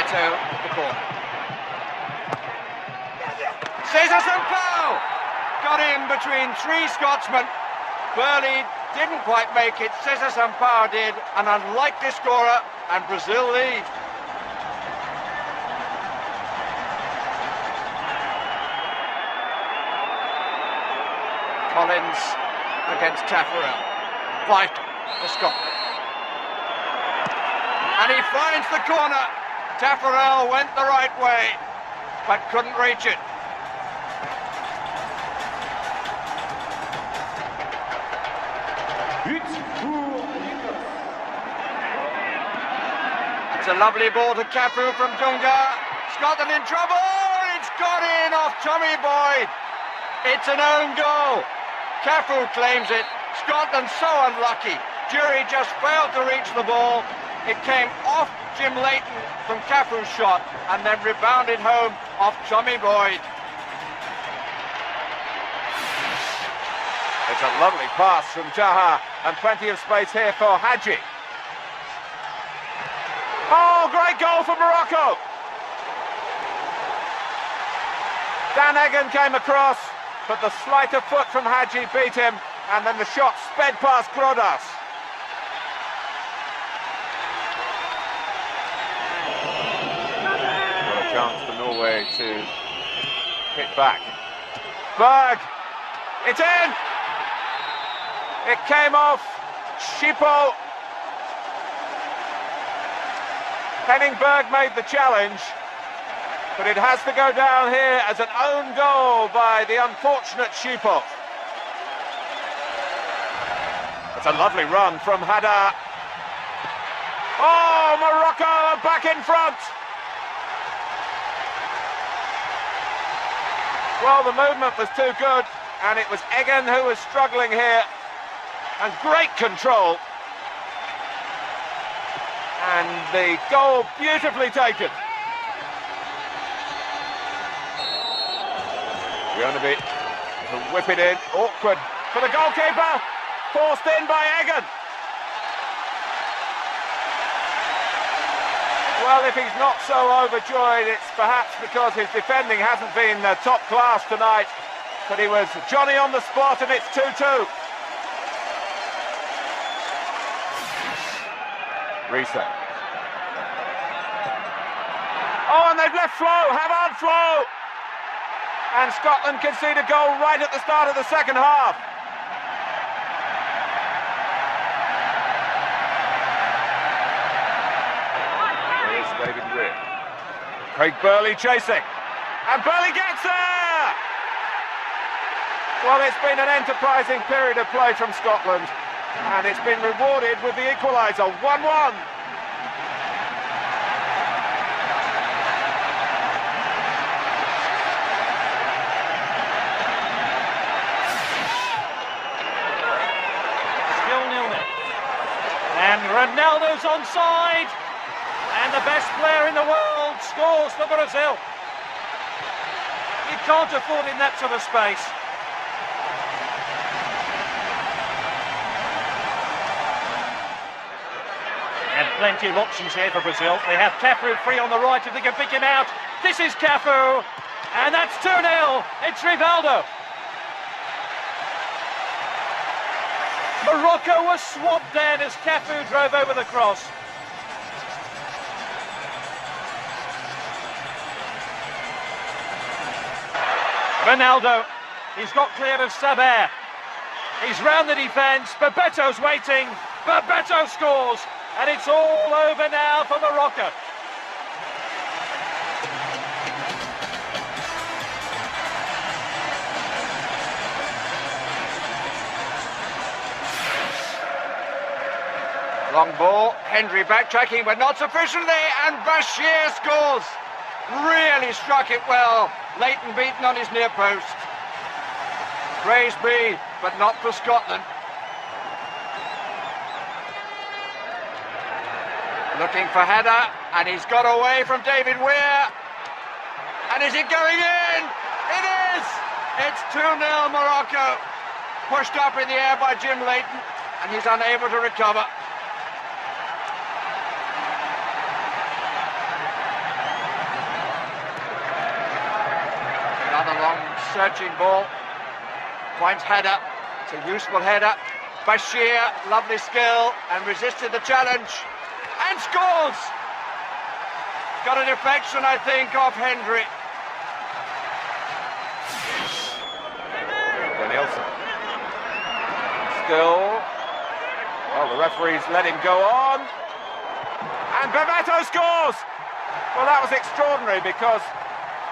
Beto, the corner. Cesar Sampaio got in between three Scotsmen. Burley didn't quite make it, Cesar Sampaio did, an unlikely scorer, and Brazil lead. Collins against Taffarel. Vital for Scotland. And he finds the corner. Taffarel went the right way, but couldn't reach it. It's a lovely ball to Cafu from Dunga. Scotland in trouble. It's got in off Tommy Boyd. It's an own goal. Cafu claims it. Scotland so unlucky. Jury just failed to reach the ball. It came off Jim Leighton from Cafu's shot and then rebounded home off Tommy Boyd. It's a lovely pass from Jaha and plenty of space here for Hadji. Oh, great goal for Morocco! Dan Egan came across, but the sleight of foot from Hadji beat him, and then the shot sped past Grodas. What a chance for Norway to hit back. Berg! It's in! It came off Schippo. Henning Berg made the challenge, but it has to go down here as an own goal by the unfortunate Schippo. It's a lovely run from Hadar. Oh, Morocco are back in front. Well, the movement was too good, and it was Egan who was struggling here. And great control. And the goal beautifully taken. Bjornaby to whip it in. Awkward for the goalkeeper. Forced in by Egan. Well, if he's not so overjoyed, it's perhaps because his defending hasn't been top class tonight. But he was Johnny on the spot, and it's 2-2. Reset. Oh, and they've left Flo, Havard Flo. And Scotland concede a goal right at the start of the second half. Here's David Weir. Craig Burley chasing. And Burley gets there! Well, it's been an enterprising period of play from Scotland. And it's been rewarded with the equaliser, 1-1. Still 0-0. And Ronaldo's onside. And the best player in the world scores for Brazil. You can't afford in that sort of space. And plenty of options here for Brazil. They have Cafu free on the right if they can pick him out. This is Cafu, and that's 2-0. It's Rivaldo. Morocco was swamped then as Cafu drove over the cross. Ronaldo, he's got clear of Saber. He's round the defence, Bebeto's waiting, Bebeto scores. And it's all over now for Morocco. Long ball, Hendry backtracking, but not sufficiently, and Bashir scores. Really struck it well. Leighton beaten on his near post. Praise be, but not for Scotland. Looking for header, and he's got away from David Weir. And is it going in? It is! It's 2-0 Morocco. Pushed up in the air by Jim Leighton, and he's unable to recover. Another long searching ball. Finds header. It's a useful header. Bashir, lovely skill, and resisted the challenge. And scores! Got a deflection, I think, off Hendry. Nielsen. Still. Well, the referee's let him go on. And Bebeto scores! Well, that was extraordinary because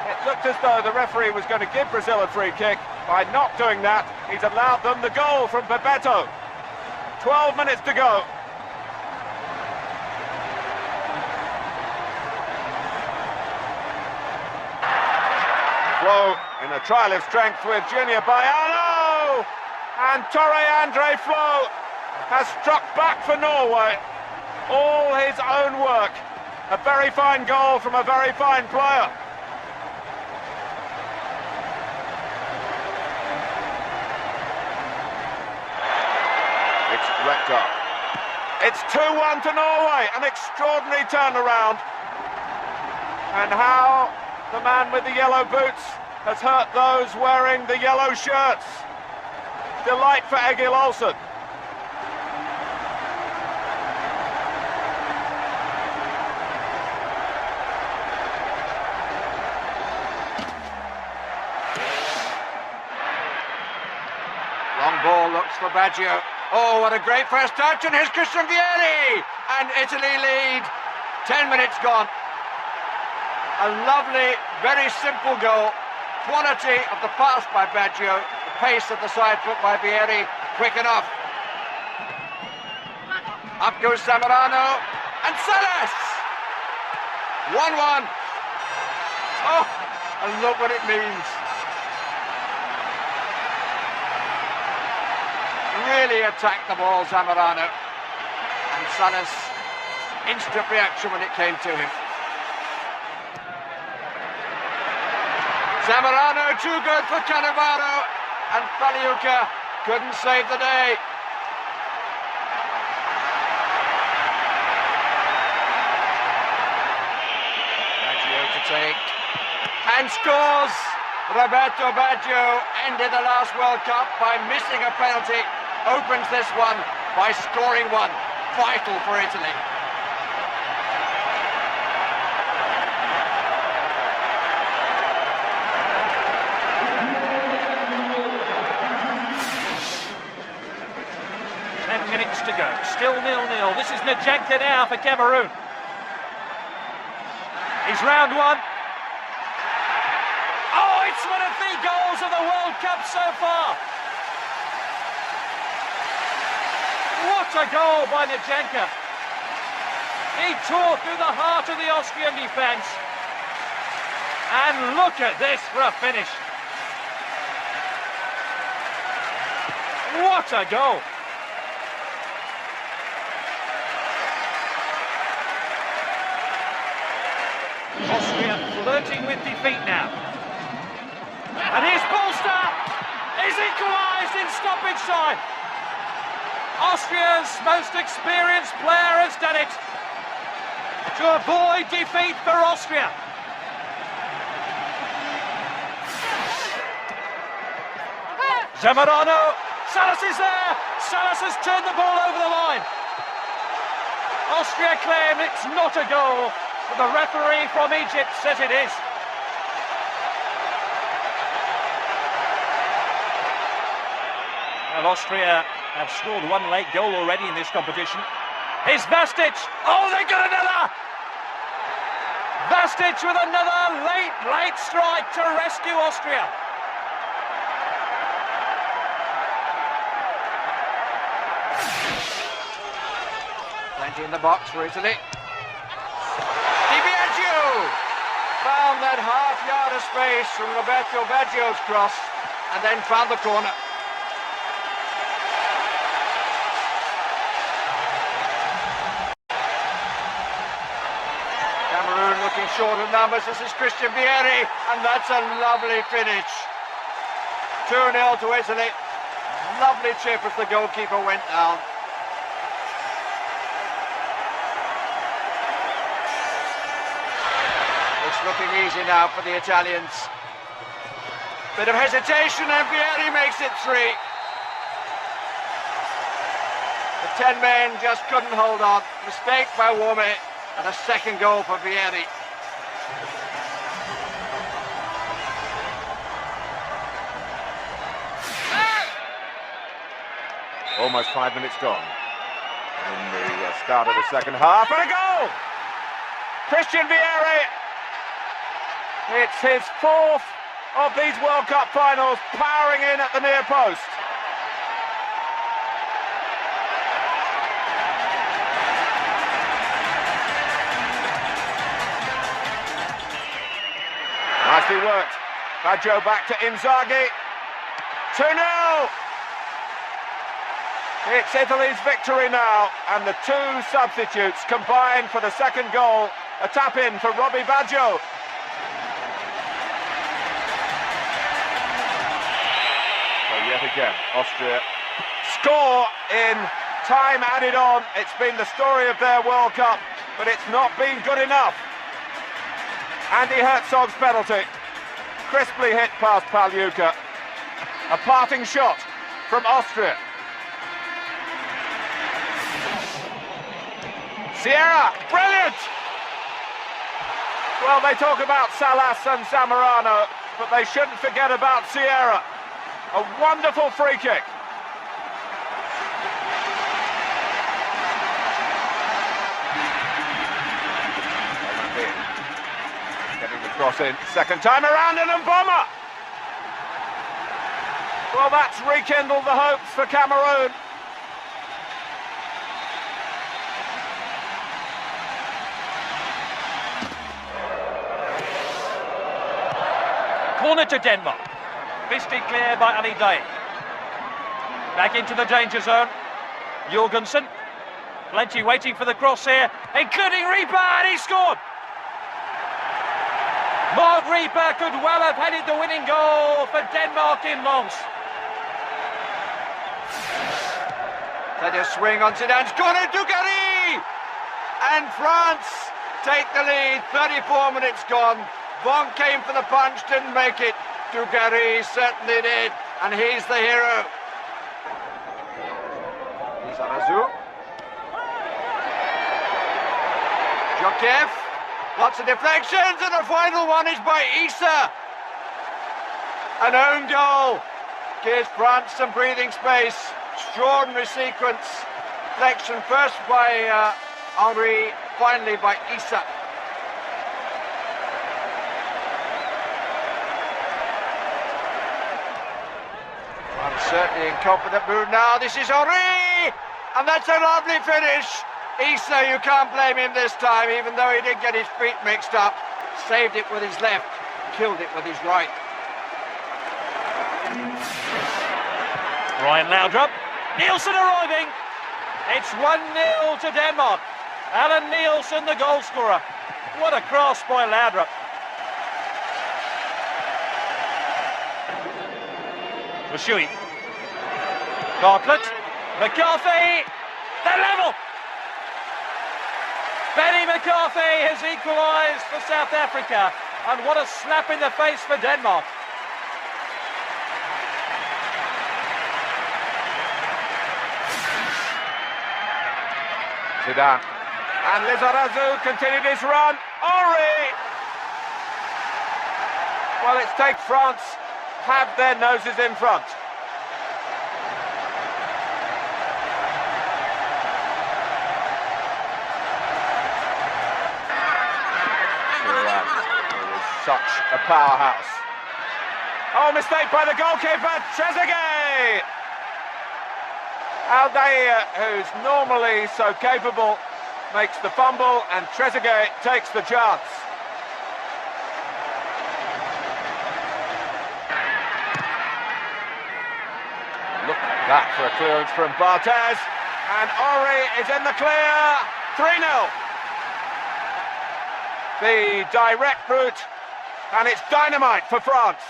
it looked as though the referee was going to give Brazil a free kick. By not doing that, he's allowed them the goal from Bebeto. 12 minutes to go. Flo in a trial of strength with Junior Baiano. And Torre Andre Flo has struck back for Norway. All his own work. A very fine goal from a very fine player. It's wrecked up. It's 2-1 to Norway, an extraordinary turnaround. And how the man with the yellow boots has hurt those wearing the yellow shirts. Delight for Egil Olsen. Long ball looks for Baggio. Oh, what a great first touch, and here's Christian Vieri! And Italy lead. 10 minutes gone. A lovely, very simple goal. Quality of the pass by Baggio. The pace of the side foot by Vieri. Quick enough. Up goes Zamorano. And Salas! 1-1. Oh, and look what it means. Really attacked the ball, Zamorano. And Salas, instant reaction when it came to him. Zamorano too good for Cannavaro, and Paliuca couldn't save the day. Baggio to take, and scores! Roberto Baggio ended the last World Cup by missing a penalty, opens this one by scoring one, vital for Italy. Minutes to go, still 0-0. This is Njanka now for Cameroon. He's round one. Oh, it's one of the goals of the World Cup so far. What a goal by Njanka. He tore through the heart of the Austrian defence. And look at this for a finish. What a goal. Austria flirting with defeat now. And here's Polster! Is equalised in stoppage time. Austria's most experienced player has done it to avoid defeat for Austria. Zamorano, Salas is there. Salas has turned the ball over the line. Austria claim it's not a goal, but the referee from Egypt says it is. Well, Austria have scored one late goal already in this competition. Here's Vastic. Oh, they got another! Vastic with another late strike to rescue Austria. Plenty in the box for Italy. Di Biagio found that half yard of space from Roberto Baggio's cross and then found the corner. Cameroon looking short of numbers. This is Christian Vieri, and that's a lovely finish. 2-0 to Italy. Lovely chip as the goalkeeper went down. It's looking easy now for the Italians. Bit of hesitation and Vieri makes it 3. The 10 men just couldn't hold on. Mistake by Wome and a second goal for Vieri. Almost 5 minutes gone in the start of the second half, and a goal! Christian Vieri. It's his 4th of these World Cup finals, powering in at the near post. Nicely worked. Baggio back to Inzaghi. 2-0. It's Italy's victory now, and the 2 substitutes combine for the second goal. A tap-in for Robbie Baggio. So yet again, Austria score in time added on. It's been the story of their World Cup, but it's not been good enough. Andy Herzog's penalty, crisply hit past Pagliuca. A parting shot from Austria. Sierra, brilliant! Well, they talk about Salas and Zamorano, but they shouldn't forget about Sierra. A wonderful free kick. Getting the cross in, second time around, and Mboma! Well, that's rekindled the hopes for Cameroon. Corner to Denmark. Fisted clear by Ali Day. Back into the danger zone. Jorgensen. Plenty waiting for the cross here, including Reaper, and he scored! Mark Reaper could well have headed the winning goal for Denmark in Mons. Let a swing on Zidane's corner, Dugarry! And France take the lead, 34 minutes gone. Von came for the punch, didn't make it. Dugarry certainly did, and he's the hero. He's Arazu. Jokev. Lots of deflections, and the final one is by Issa. An own goal. Gives France some breathing space. Extraordinary sequence. Deflection first by Henry, finally by Issa. Certainly in confident mood now. This is Henry, and that's a lovely finish. Issa, you can't blame him this time, even though he did get his feet mixed up. Saved it with his left, killed it with his right. Ryan Laudrup, Nielsen arriving. It's 1-0 to Denmark. Alan Nielsen, the goal scorer. What a cross by Laudrup. Shui. Bartlett, McCarthy, they're level! Benny McCarthy has equalised for South Africa, and what a slap in the face for Denmark. Zidane, and Lizarazu continued his run. Henry! Well, it's take France have their noses in front. Such a powerhouse. Oh, mistake by the goalkeeper, Trezeguet! Aldair, who's normally so capable, makes the fumble, and Trezeguet takes the chance. Look at that for a clearance from Barthez, and Henry is in the clear. 3-0. The direct route, and it's dynamite for France.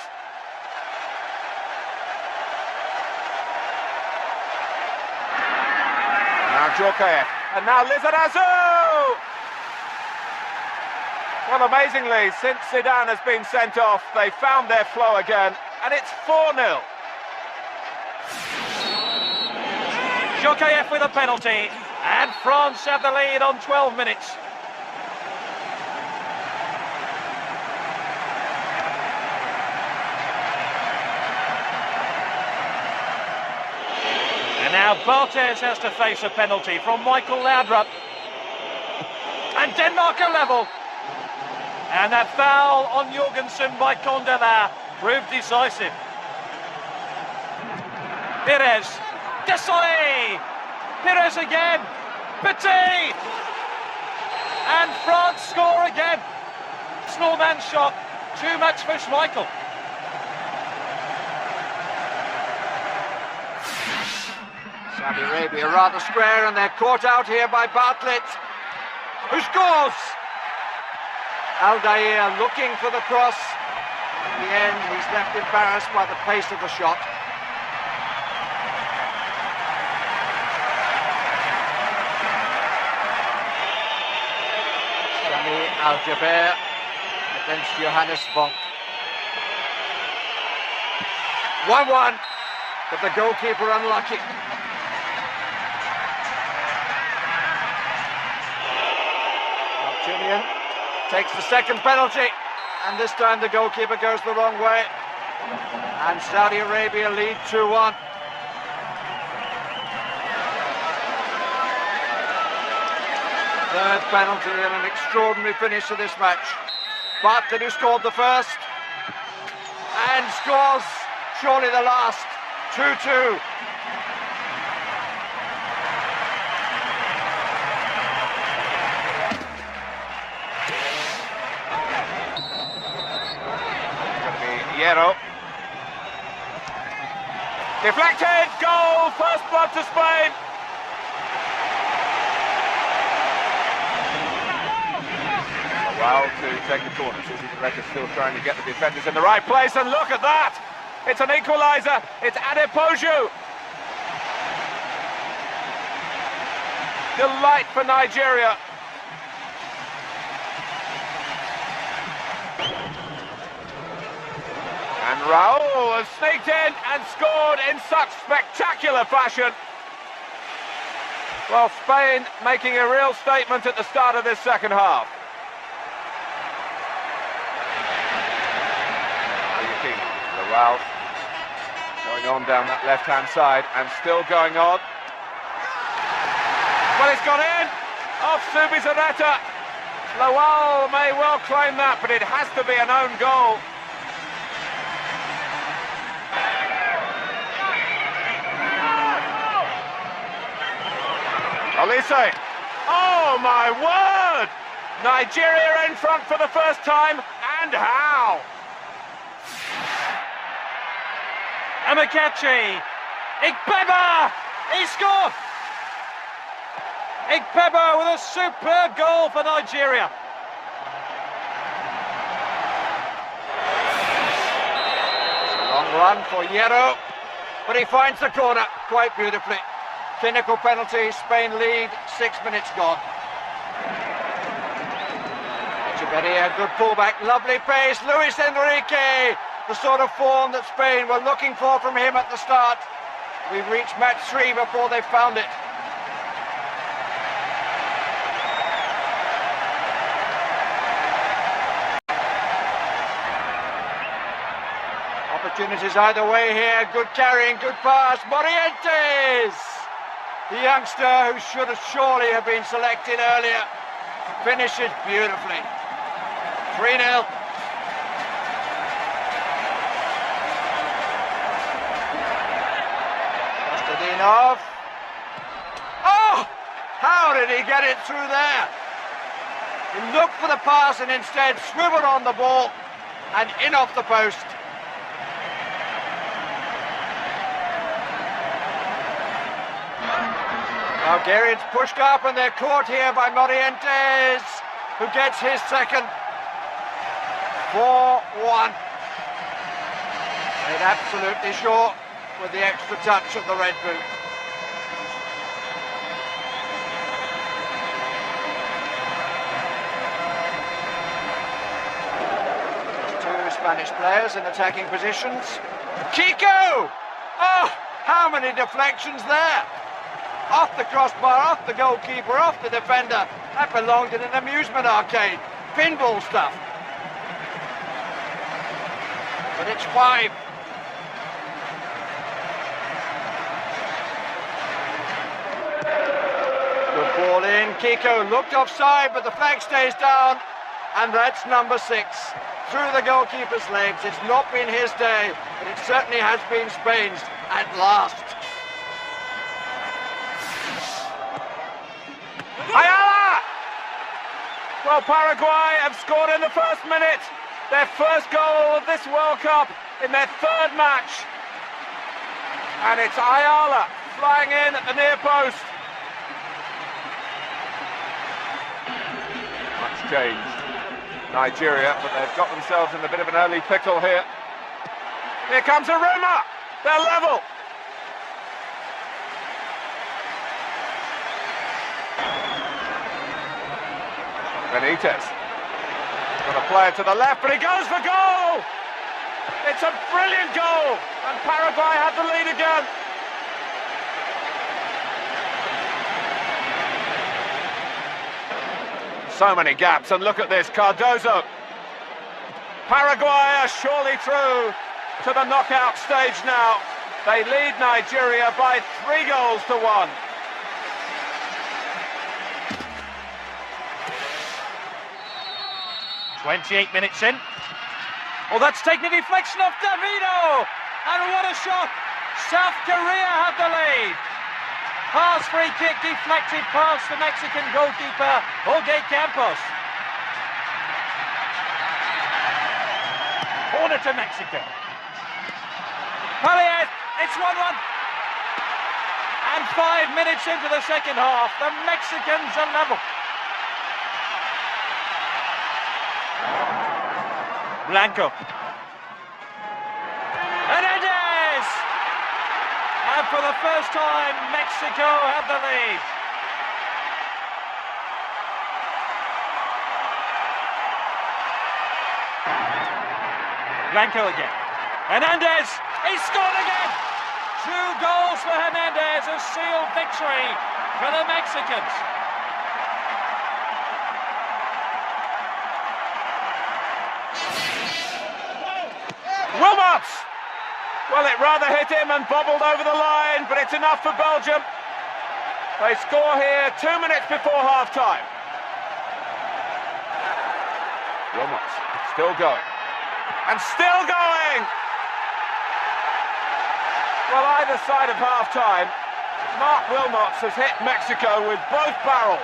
Now Jokev, and now Lizarazu! Well, amazingly, since Zidane has been sent off, they found their flow again, and it's 4-0. Jokayev with a penalty, and France have the lead on 12 minutes. And now Barthez has to face a penalty from Michael Laudrup. And Denmark are level. And that foul on Jorgensen by Condela proved decisive. Pires, Desolé, Pires again, Petit, and France score again. Snowman shot, too much for Schmeichel. Saudi Arabia rather square, and they're caught out here by Bartlett, who scores! Aldair looking for the cross. In the end, he's left embarrassed by the pace of the shot. Sami Al-Jaber against Johannes Vonk. 1-1, but the goalkeeper unlucky. Julian takes the second penalty, and this time the goalkeeper goes the wrong way, and Saudi Arabia lead 2-1. Third penalty and an extraordinary finish to this match. Bartlett, who scored the first, and scores surely the last. 2-2. Hierro. Deflected, goal, first blood to Spain. Well, to take the corner. Susie Director still trying to get the defenders in the right place, and look at that! It's an equaliser, it's Adepoju. Delight for Nigeria. And Raul has sneaked in and scored in such spectacular fashion. Well, Spain making a real statement at the start of this second half. Raul going on down that left-hand side and still going on. Well, it's gone in off Subizarreta. Lawal may well claim that, but it has to be an own goal. Olise. Oh my word! Nigeria in front for the first time, and how? Amakachi, Ikpeba, he scored! Ikpeba with a superb goal for Nigeria. It's a long run for Hierro, but he finds the corner quite beautifully. Clinical penalty, Spain lead, 6 minutes gone. Echeverria, good pullback, lovely pace, Luis Enrique, the sort of form that Spain were looking for from him at the start. We've reached match 3 before they found it. Opportunities either way here, good carrying, good pass, Morientes! The youngster who should have surely have been selected earlier, finishes beautifully. 3-0. Kostadinov. Oh! How did he get it through there? He looked for the pass and instead swiveled on the ball and in off the post. Bulgarians pushed up and they're caught here by Morientes, who gets his second. 4-1. Made absolutely sure with the extra touch of the red boot. There's 2 Spanish players in attacking positions. Kiko! Oh, how many deflections there? Off the crossbar, off the goalkeeper, off the defender. That belonged in an amusement arcade. Pinball stuff. But it's 5. Good ball in. Kiko looked offside, but the flag stays down. And that's number 6. Through the goalkeeper's legs. It's not been his day, but it certainly has been Spain's at last. Ayala! Well, Paraguay have scored in the first minute. Their first goal of this World Cup in their 3rd match. And it's Ayala flying in at the near post. Much changed. Nigeria, but they've got themselves in a bit of an early pickle here. Here comes Aruma. They're level. Benitez. Got a player to the left, but he goes for goal! It's a brilliant goal! And Paraguay have the lead again. So many gaps, and look at this, Cardozo. Paraguay are surely through to the knockout stage now. They lead Nigeria by 3 goals to 1. "28 minutes in. Oh, that's taken a deflection off Davido! And what a shot! South Korea have the lead. Pass free kick deflected past the Mexican goalkeeper, Jorge Campos. Corner to Mexico. Paliet, it's 1-1. And 5 minutes into the second half, the Mexicans are level. Blanco. Hernandez! And for the first time, Mexico have the lead. Blanco again. Hernandez! He scored again! 2 goals for Hernandez, a sealed victory for the Mexicans. Wilmots! Well, it rather hit him and bobbled over the line, but it's enough for Belgium. They score here 2 minutes before half-time. Wilmots still going. And still going! Well, either side of half-time, Mark Wilmots has hit Mexico with both barrels.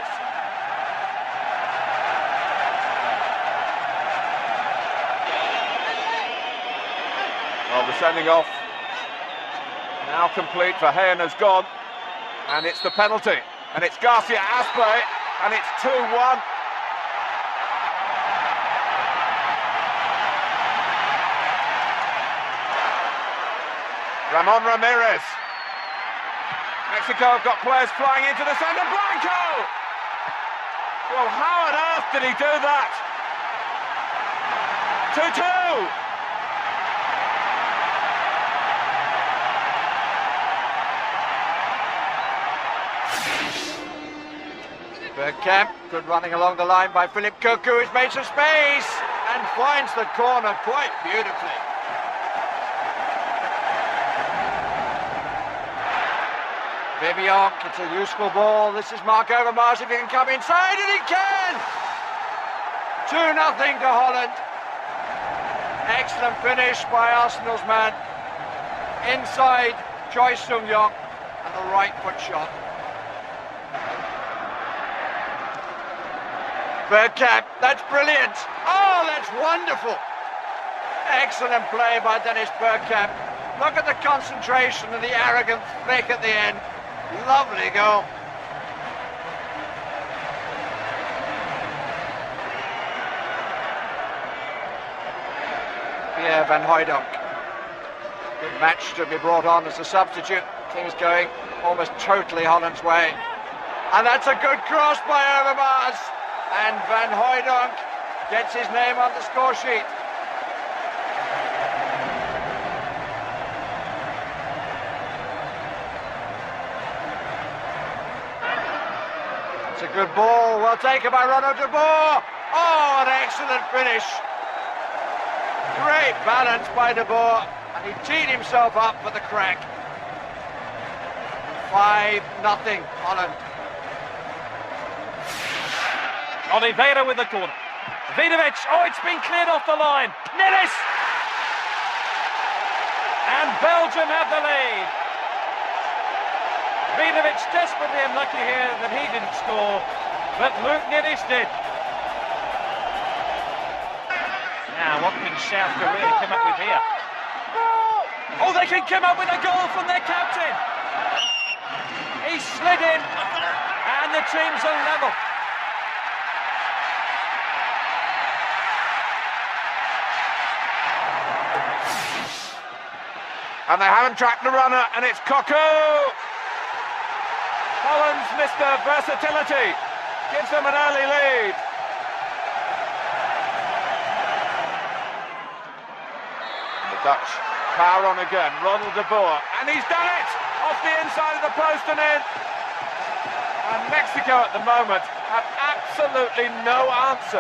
Well, the sending off now complete for Heyena's gone, and it's the penalty, and it's Garcia Aspe, and it's 2-1. Ramon Ramirez. Mexico have got players flying into the centre. Blanco! Well, how on earth did he do that? 2-2. Bergkamp, good running along the line by Philip Cocu, who's made some space and finds the corner quite beautifully. Vivian, it's a useful ball. This is Mark Overmars if he can come inside, and he can! 2-0 to Holland. Excellent finish by Arsenal's man. Inside, Choi Sung-yong, and the right foot shot. Bergkamp, that's brilliant. Oh, that's wonderful. Excellent play by Dennis Bergkamp. Look at the concentration and the arrogant flick at the end. Lovely goal. Pierre Van Hooijdonk. Good match to be brought on as a substitute. Things going almost totally Holland's way. And that's a good cross by Overmars. And Van Hooijdonk gets his name on the score sheet. good ball, well taken by Ronald de Boer. Oh, an excellent finish. Great balance by de Boer, and he teed himself up for the crack. 5-0 Holland. Oliveira with the corner. Vidovic, oh, it's been cleared off the line. Nillis! And Belgium have the lead. Vidovic desperately unlucky here that he didn't score, but Luke Nillis did. Now, what can South Korea come up with here? Oh, they can come up with a goal from their captain. He slid in, and the teams are level. And they haven't tracked the runner, and it's Koku! Holland's Mr. Versatility gives them an early lead. The Dutch power on again, Ronald de Boer, and he's done it! Off the inside of the post and in. And Mexico at the moment have absolutely no answer.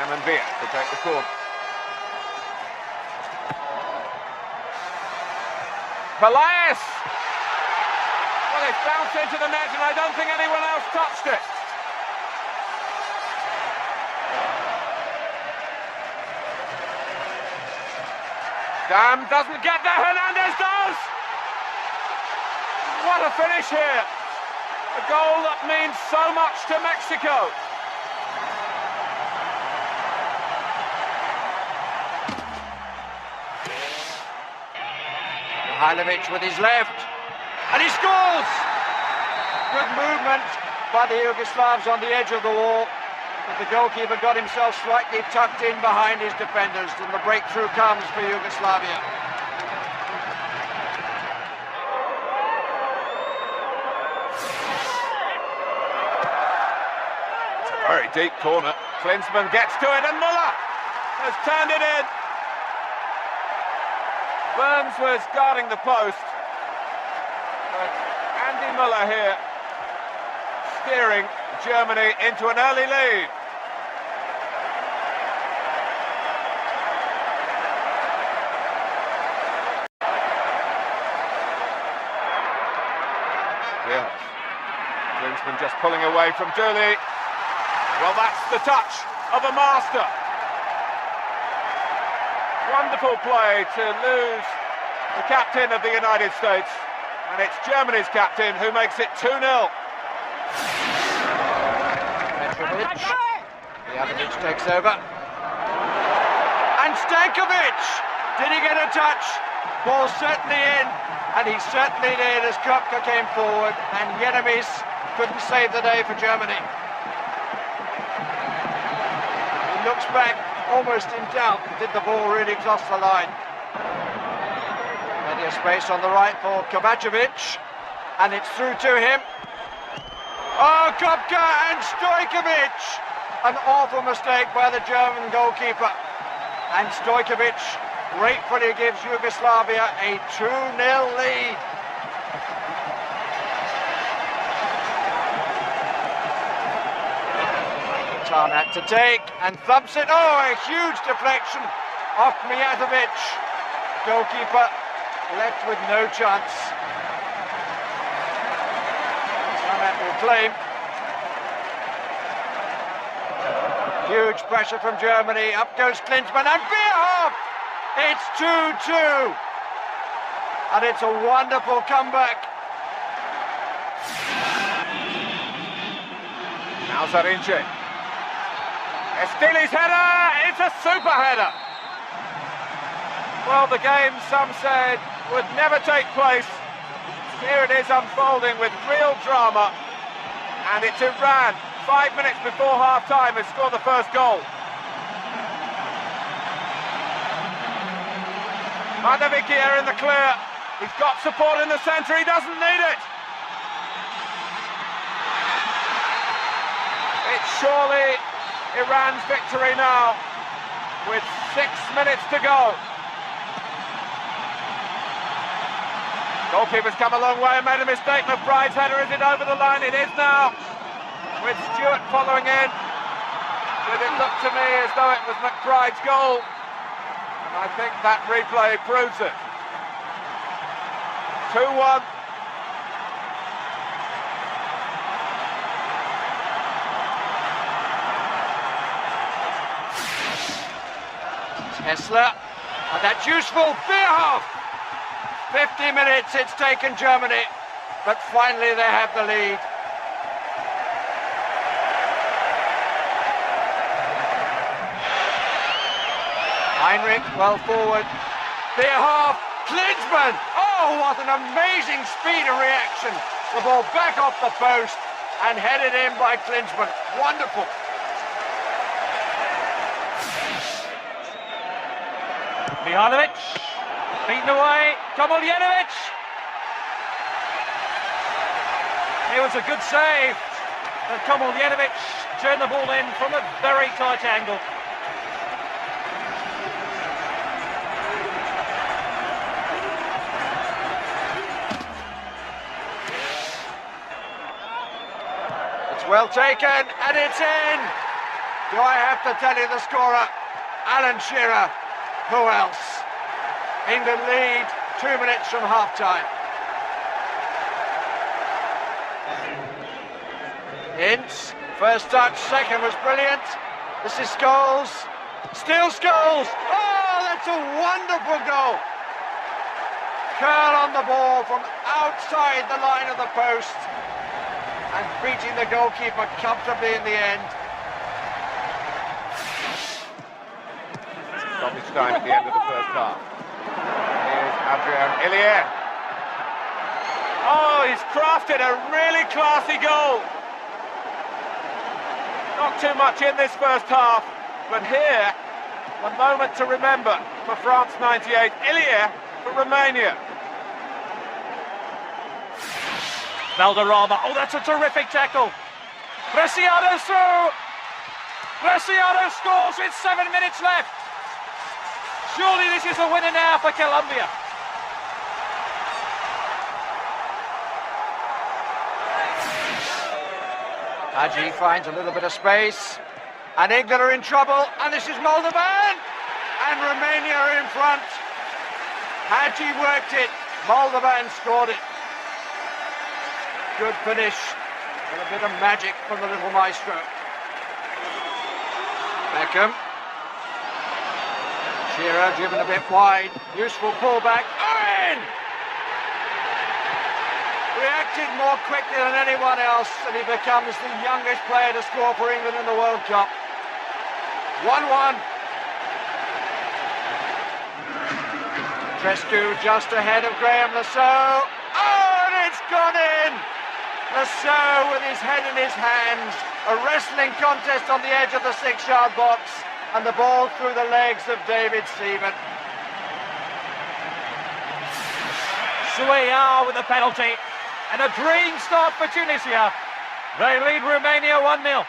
And Villa to take the corner. Pelaez! Well, it bounced into the net and I don't think anyone else touched it. Dam doesn't get there, Hernandez does! What a finish here. A goal that means so much to Mexico. Highligths with his left, and he scores! Good movement by the Yugoslavs on the edge of the wall, but the goalkeeper got himself slightly tucked in behind his defenders, and the breakthrough comes for Yugoslavia. It's a very deep corner. Klinsmann gets to it, and Muller has turned it in. Burns was guarding the post, but Andy Muller here steering Germany into an early lead. Yeah, Klinsmann just pulling away from Dooley. Well, that's the touch of a master. Wonderful play to lose the captain of the United States, and it's Germany's captain who makes it 2-0. Mitrovic, Mitrovic takes over, and Stankovic, did he get a touch? Ball certainly in, and he certainly did as Kopka came forward, and Yenemis couldn't save the day for Germany. He looks back, almost in doubt, did the ball really cross the line? Plenty of space on the right for Kovacevic, and it's through to him. Oh, Kopka and Stojkovic! An awful mistake by the German goalkeeper. And Stojkovic gratefully gives Yugoslavia a 2-0 lead. Tarnat to take and thumps it. Oh, a huge deflection off Mijatovic. Goalkeeper left with no chance. Tarnat will claim. Huge pressure from Germany. Up goes Klinsmann and Bierhoff. It's 2-2. And it's a wonderful comeback. Now Zarinci. Estili's header, it's a super header. Well, the game, some said, would never take place. Here it is unfolding with real drama. And it's Iran, 5 minutes before half-time, has scored the first goal. Madavikia in the clear. He's got support in the centre, he doesn't need it. It's surely Iran's victory now, with 6 minutes to go. Goalkeeper's come a long way and made a mistake. McBride's header, is it over the line? It is now, with Stewart following in. But it looked to me as though it was McBride's goal, and I think that replay proves it. 2-1. Hessler, and that's useful. Bierhoff. 50 minutes it's taken Germany, but finally they have the lead. Heinrich well forward. Bierhoff, Klinsmann. Oh, what an amazing speed of reaction. The ball back off the post and headed in by Klinsmann. Wonderful. Mihajlovic, beaten away, Komiljenovic. It was a good save, but Komiljenovic turned the ball in from a very tight angle. It's well taken, and it's in. Do I have to tell you the scorer? Alan Shearer. Who else? England lead 2 minutes from half-time. Ince, first touch, second was brilliant. This is Scholes. Still Scholes. Oh, that's a wonderful goal. Curl on the ball from outside the line of the post and beating the goalkeeper comfortably in the end. Stoppage time at the end of the first half. Here's Adrian Illier. Oh, he's crafted a really classy goal. Not too much in this first half, but here, a moment to remember for France 98. Illier for Romania. Valderrama, oh, that's a terrific tackle. Bresciano through. Bresciano scores with 7 minutes left. Surely this is a winner now for Colombia. Hadji finds a little bit of space, and England are in trouble, and this is Moldovan, and Romania are in front. Hadji worked it, Moldovan scored it. Good finish, and a bit of magic from the little maestro. Beckham. Shearer driven a bit wide, useful pullback. Owen! Reacted more quickly than anyone else, and he becomes the youngest player to score for England in the World Cup. 1-1. Trescu just ahead of Graham Lasso. Oh, and it's gone in! Lasso with his head in his hands. A wrestling contest on the edge of the 6-yard box. And the ball through the legs of David Seaman. Suayar with a penalty. And a green start for Tunisia. They lead Romania 1-0.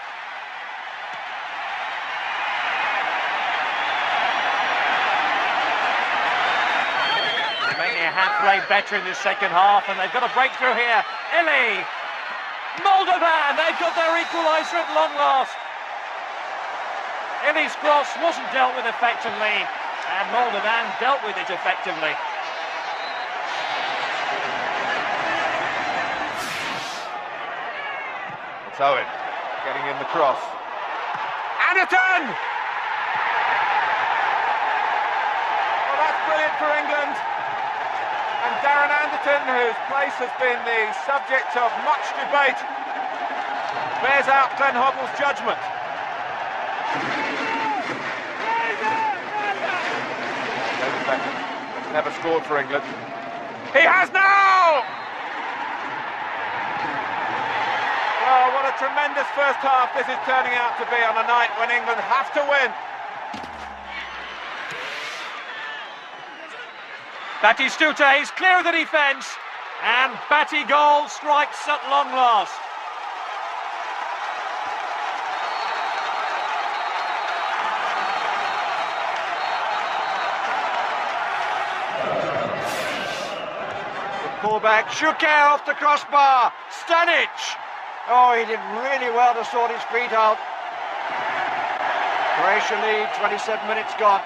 Romania have played better in the second half, and they've got a breakthrough here. Ili, Moldovan, they've got their equaliser at long last. Ili's cross wasn't dealt with effectively, and Moldovan dealt with it effectively. It's Owen getting in the cross. Anderton! Well, that's brilliant for England. And Darren Anderton, whose place has been the subject of much debate, bears out Glenn Hoddle's judgment. David Beckham has never scored for England. He has now! Oh, what a tremendous first half this is turning out to be on a night when England have to win. Batistuta is clear of the defence, and Batigol strikes at long last. Pull back, Shuker off the crossbar, Stanic! Oh, he did really well to sort his feet out. Croatia lead, 27 minutes gone.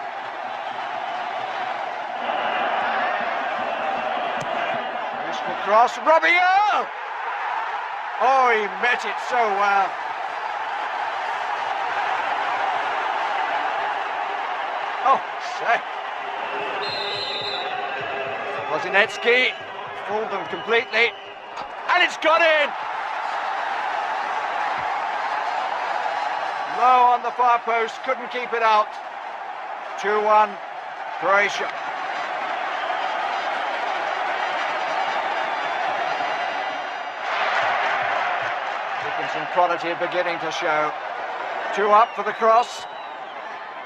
Useful cross, Robbie-O! Oh, he met it so well. Oh, set. Wozinecki fooled them completely. And it's got in! Low on the far post, couldn't keep it out. 2-1, Croatia. Dickinson quality beginning to show. 2 up for the cross.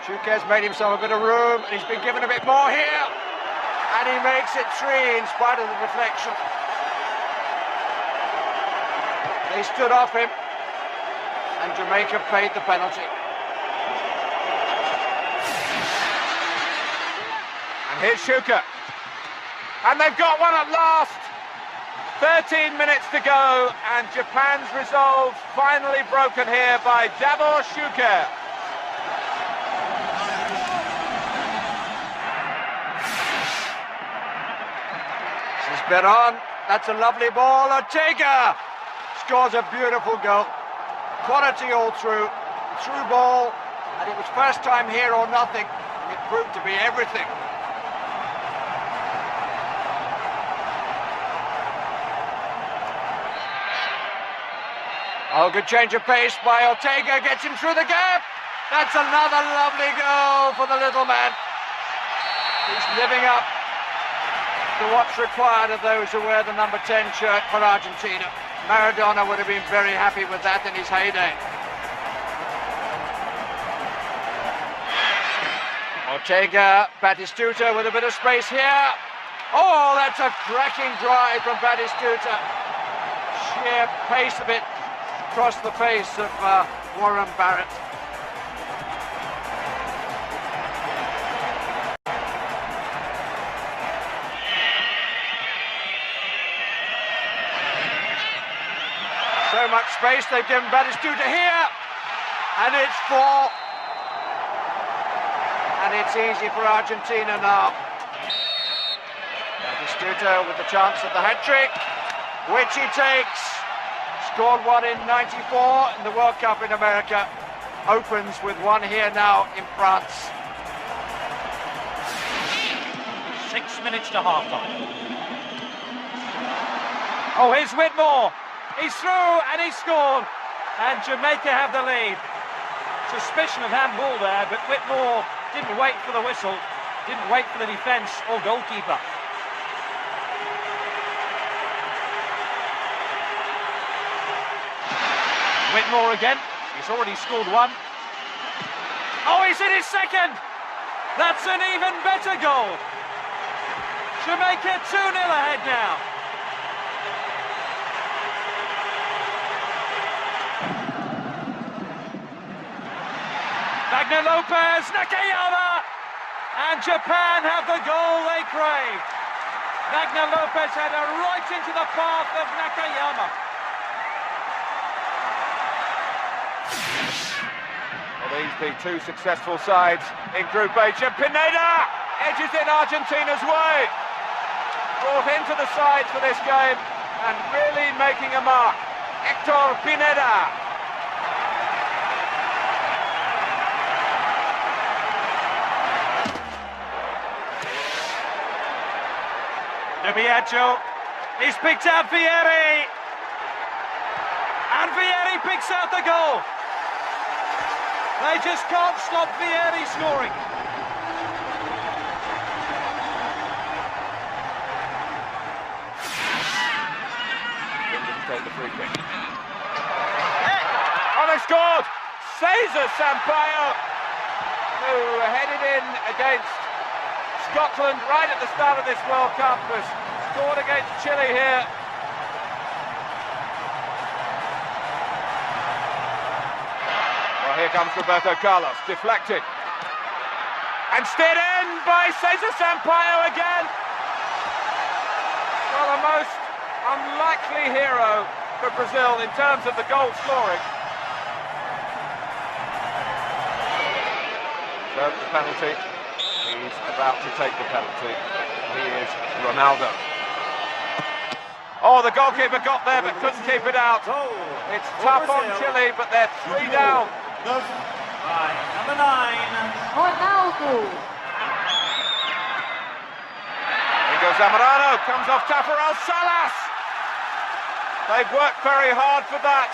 Shuker's made himself a bit of room, and he's been given a bit more here. And he makes it 3 in spite of the deflection. They stood off him, and Jamaica paid the penalty. And here's Shuker. And they've got one at last. 13 minutes to go, and Japan's resolve finally broken here by Davor Shuker. This is Beron. That's a lovely ball. Ortega scores a beautiful goal. Quality all through ball, and it was first time here or nothing, and it proved to be everything. Oh, good change of pace by Ortega, gets him through the gap. That's another lovely goal for the little man. He's living up to what's required of those who wear the number 10 shirt for Argentina. Maradona would have been very happy with that in his heyday. Ortega, Batistuta with a bit of space here. Oh, that's a cracking drive from Batistuta. Sheer pace of it across the face of Warren Barrett. So much space they've given Batistuta here, and it's 4. And it's easy for Argentina now. Batistuta with the chance of the hat-trick, which he takes. Scored one in '94 in the World Cup in America. Opens with one here now in France. 6 minutes to half-time. Oh, here's Whitmore. He's through and he's scored. And Jamaica have the lead. Suspicion of handball there, but Whitmore didn't wait for the whistle, didn't wait for the defence or goalkeeper. Whitmore again, he's already scored one. Oh, he's in his second! That's an even better goal. Jamaica 2-0 ahead now. Wagner Lopez, Nakayama! And Japan have the goal they craved. Wagner Lopez header right into the path of Nakayama. Well, these be 2 successful sides in Group H. And Pineda edges in Argentina's way. Brought into the side for this game and really making a mark. Hector Pineda. Nobiacho, he's picked out Vieri. And Vieri picks out the goal. They just can't stop Vieri scoring. Didn't take the free kick. Oh, they scored! Cesar Sampaio, who headed in against Scotland right at the start of this World Cup, has scored against Chile here. Here comes Roberto Carlos, deflected. And steered in by Cesar Sampaio again. Well, the most unlikely hero for Brazil in terms of the goal scoring. So the penalty. He's about to take the penalty. He is Ronaldo. Oh, the goalkeeper got there but couldn't keep it out. It's tough on Chile, but they're 3 down. Number 9. Ronaldo. Here goes Zamorano, comes off Tafarel, Salas! They've worked very hard for that.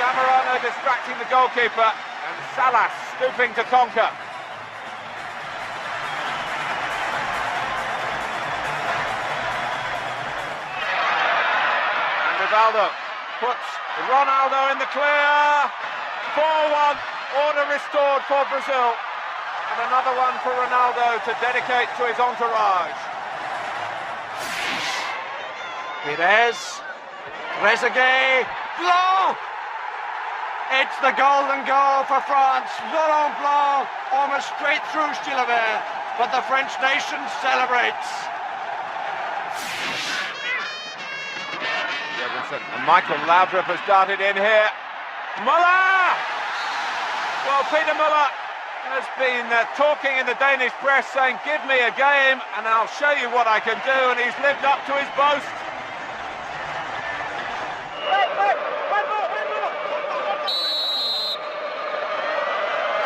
Zamorano distracting the goalkeeper, and Salas stooping to conquer. And Rivaldo puts Ronaldo in the clear. 4-1, order restored for Brazil. And another one for Ronaldo to dedicate to his entourage. Pires, Trezeguet, Blanc! It's the golden goal for France. Laurent Blanc almost straight through Chilavert, but the French nation celebrates. And Michael Laudrup has darted in here. Muller! Well, Peter Muller has been talking in the Danish press saying, give me a game and I'll show you what I can do, and he's lived up to his boast.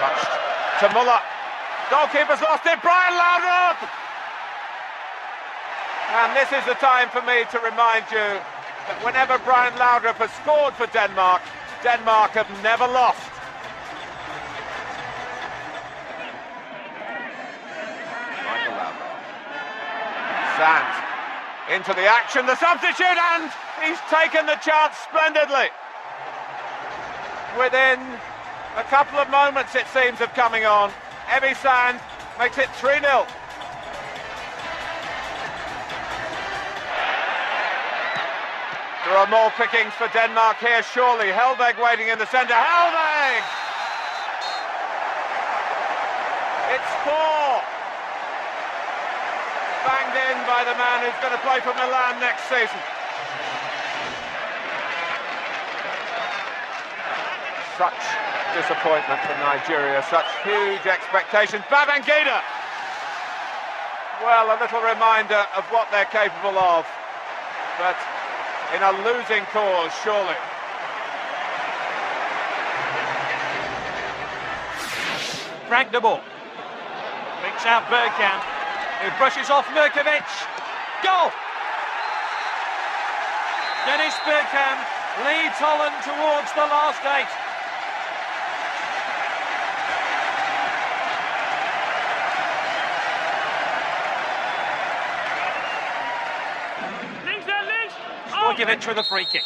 Touched to Muller. Goalkeeper's lost it, Brian Laudrup! And this is the time for me to remind you that whenever Brian Laudrup has scored for Denmark, Denmark have never lost. Michael Laudrup. Sand into the action, the substitute, and he's taken the chance splendidly. Within a couple of moments, it seems, of coming on, Evie Sand makes it 3-0. There are more pickings for Denmark here, surely. Helveg waiting in the centre. Helveg! It's 4. Banged in by the man who's going to play for Milan next season. Such disappointment for Nigeria, such huge expectations. Babangida! Well, a little reminder of what they're capable of, but in a losing cause, surely. Frank de Boer picks out Bergkamp, who brushes off Mirkovic. Goal! Dennis Bergkamp leads Holland towards the last 8. Mirkovic with a free kick.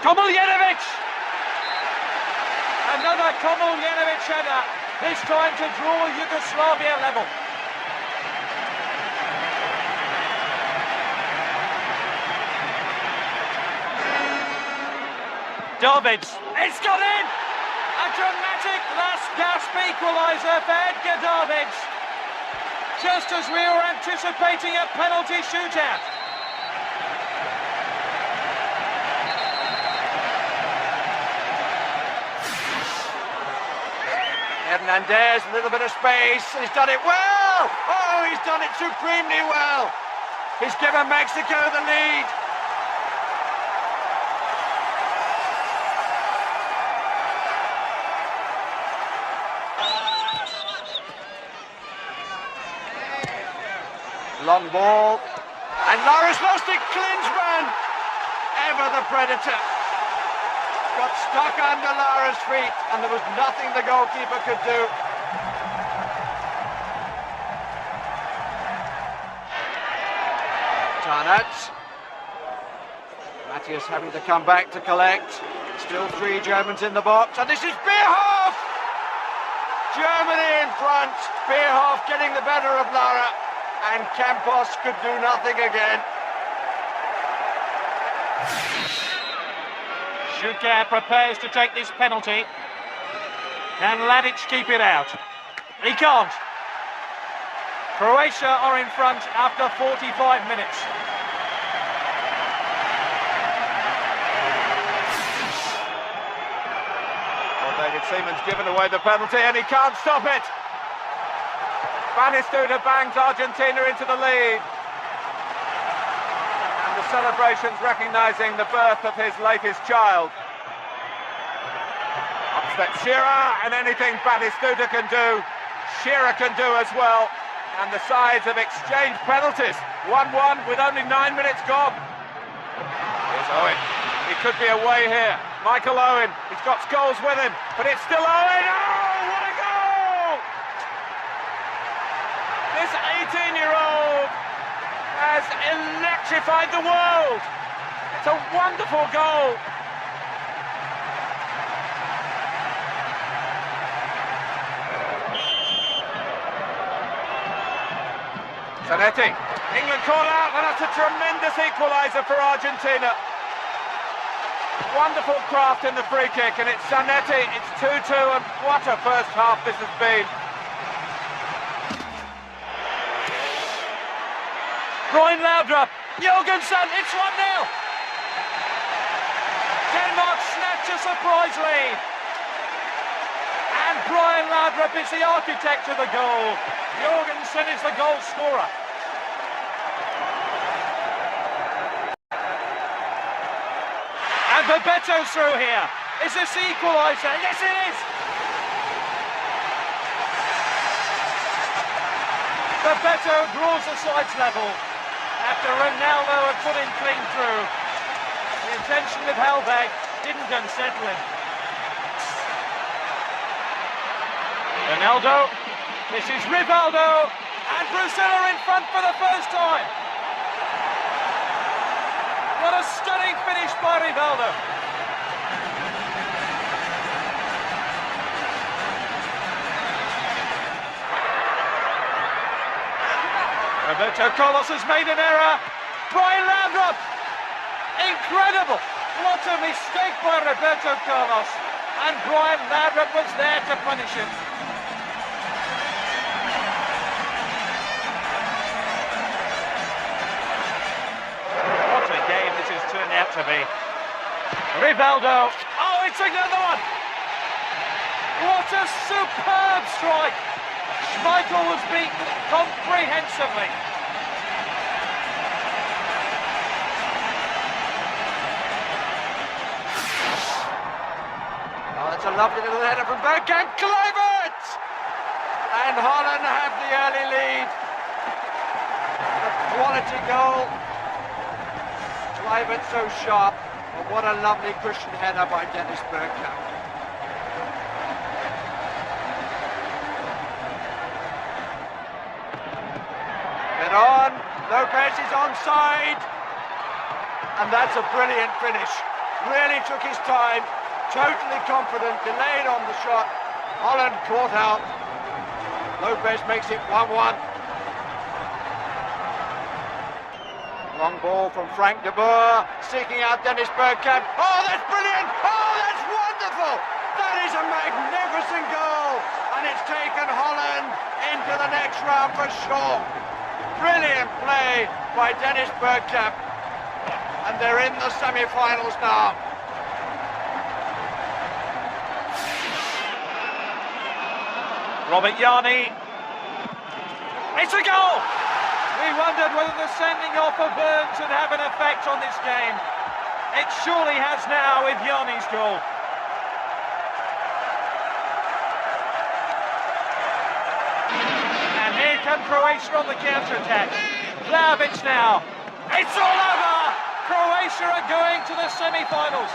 Komuljanovic! Another Komuljanovic header, this time to draw Yugoslavia level. Davids, it's got in! A dramatic last gasp equaliser for Edgar Davids. Just as we were anticipating a penalty shootout. Hernandez, a little bit of space, he's done it well! Oh, he's done it supremely well! He's given Mexico the lead. Long ball, and Loris lost it. Klinsmann, ever the predator, got stuck under Lara's feet, and there was nothing the goalkeeper could do. Tarnat, Matthias having to come back to collect. Still 3 Germans in the box, and this is Bierhoff! Germany in front, Bierhoff getting the better of Lara. And Campos could do nothing again. Schuker prepares to take this penalty. Can Ladic keep it out? He can't. Croatia are in front after 45 minutes. Well, David Seaman's given away the penalty and he can't stop it. Banistuta bangs Argentina into the lead. And the celebrations recognising the birth of his latest child. Up steps Shearer, and anything Banistuta can do, Shearer can do as well. And the sides have exchanged penalties. 1-1 with only 9 minutes gone. Here's Owen. He could be away here. Michael Owen. He's got Scholes with him, but it's still Owen. Oh, what a goal! This 18-year-old has electrified the world. It's a wonderful goal. Zanetti. England call out, and that's a tremendous equaliser for Argentina. Wonderful craft in the free kick, and it's Zanetti. It's 2-2, and what a first half this has been. Brian Laudrup, Jorgensen, it's 1-0. Denmark snatch a surprise lead. And Brian Laudrup is the architect of the goal. Jorgensen is the goal scorer. And Babetto's through here. Is this the equaliser? Yes, it is! Babetto draws the sides level after Ronaldo had put him clean through. The intention with Hellberg didn't unsettle him. Ronaldo, this is Rivaldo, and Brazil are in front for the first time. What a stunning finish by Rivaldo. Roberto Carlos has made an error. Brian Laudrup, incredible. What a mistake by Roberto Carlos. And Brian Laudrup was there to punish him. Turned out to be Rivaldo. Oh, it's another one. What a superb strike. Schmeichel was beaten comprehensively. Oh, that's a lovely little header from Bergkamp. Kluivert! And Holland have the early lead. A quality goal. Kluivert so sharp, but what a lovely cushion header by Dennis Bergkamp. Get on, Lopez is onside, and that's a brilliant finish. Really took his time, totally confident, delayed on the shot. Holland caught out. Lopez makes it 1-1. Long ball from Frank de Boer, seeking out Dennis Bergkamp. Oh, that's brilliant! Oh, that's wonderful! That is a magnificent goal! And it's taken Holland into the next round for sure. Brilliant play by Dennis Bergkamp. And they're in the semi-finals now. Robert Yarni. It's a goal! We wondered whether the sending off of Burns would have an effect on this game. It surely has now with Yarni's goal. And here come Croatia on the counter-attack. Vlahovic now. It's all over! Croatia are going to the semi-finals.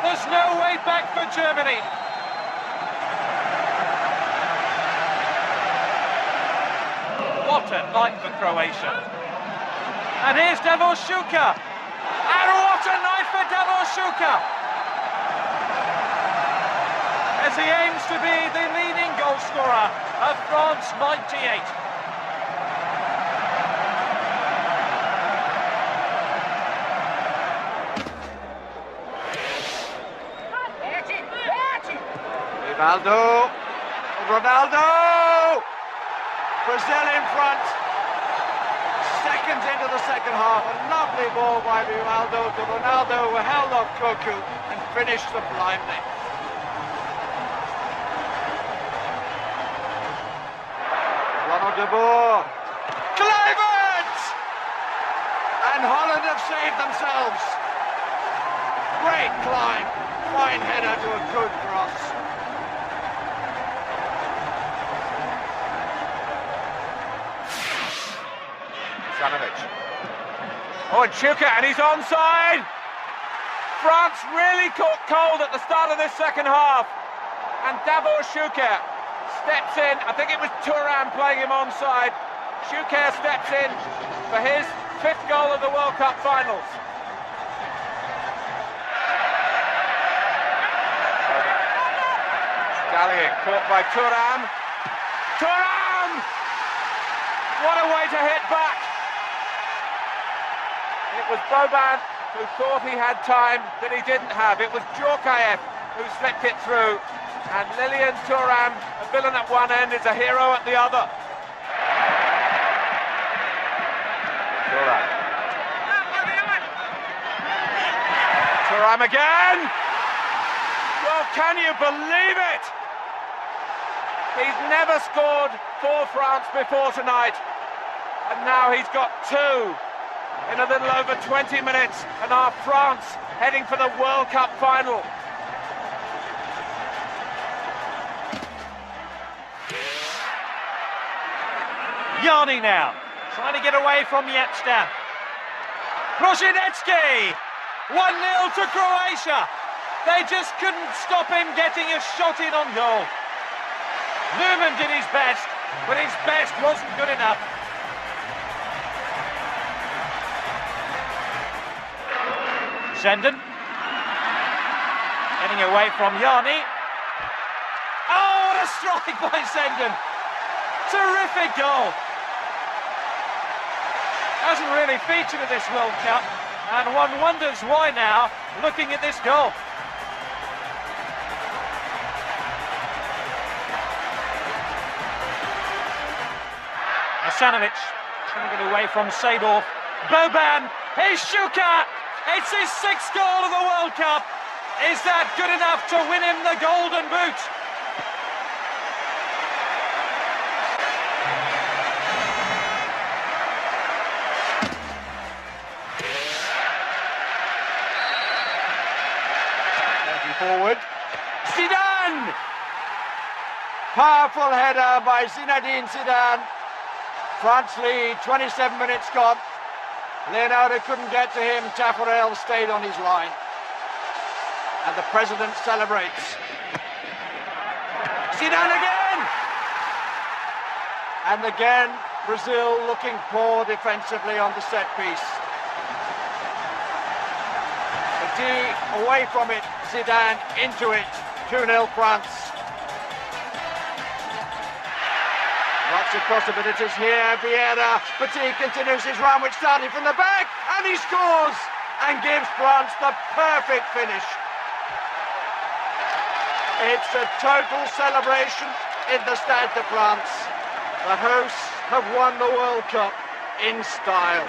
There's no way back for Germany. What a night for Croatia. And here's Davor Šuker. And what a night for Davor Šuker. As he aims to be the leading goal scorer of France 98. Ronaldo. Brazil in front. Seconds into the second half, a lovely ball by Ronaldo to Ronaldo, who held off Koku and finished sublimely. Ronald de Boer, Kluivert! And Holland have saved themselves. Great climb, fine header to a good cross. Oh, and Schuka, and he's onside! France really caught cold at the start of this second half. And Davor Schuka steps in. I think it was Thuram playing him onside. Schuka steps in for his 5th goal of the World Cup finals. Dallying, caught by Thuram. Thuram! What a way to hit back! It was Boban who thought he had time that he didn't have. It was Djorkaeff who slipped it through. And Lilian Thuram, a villain at one end, is a hero at the other. Thuram. Thuram again! Well, can you believe it? He's never scored for France before tonight. And now he's got 2 in a little over 20 minutes, and our France heading for the World Cup final. Yarni now, trying to get away from Yapstam. Prosinecki, 1-0 to Croatia. They just couldn't stop him getting a shot in on goal. Newman did his best, but his best wasn't good enough. Senden, getting away from Yarni. Oh, what a strike by Senden! Terrific goal. Hasn't really featured in this World Cup, and one wonders why now, looking at this goal. Asanovic, trying to get away from Seedorf. Boban, here's Schuka! It's his 6th goal of the World Cup. Is that good enough to win him the Golden Boot? Forward. Zidane! Powerful header by Zinedine Zidane. France lead, 27 minutes gone. Leonardo couldn't get to him, Taffarel stayed on his line. And the president celebrates. Zidane again! And again, Brazil looking poor defensively on the set piece. Petit away from it, Zidane into it, 2-0 France. Lots of possibilities here, Vieira. Petit continues his run, which started from the back, and he scores and gives France the perfect finish. It's a total celebration in the Stade de France. The hosts have won the World Cup in style.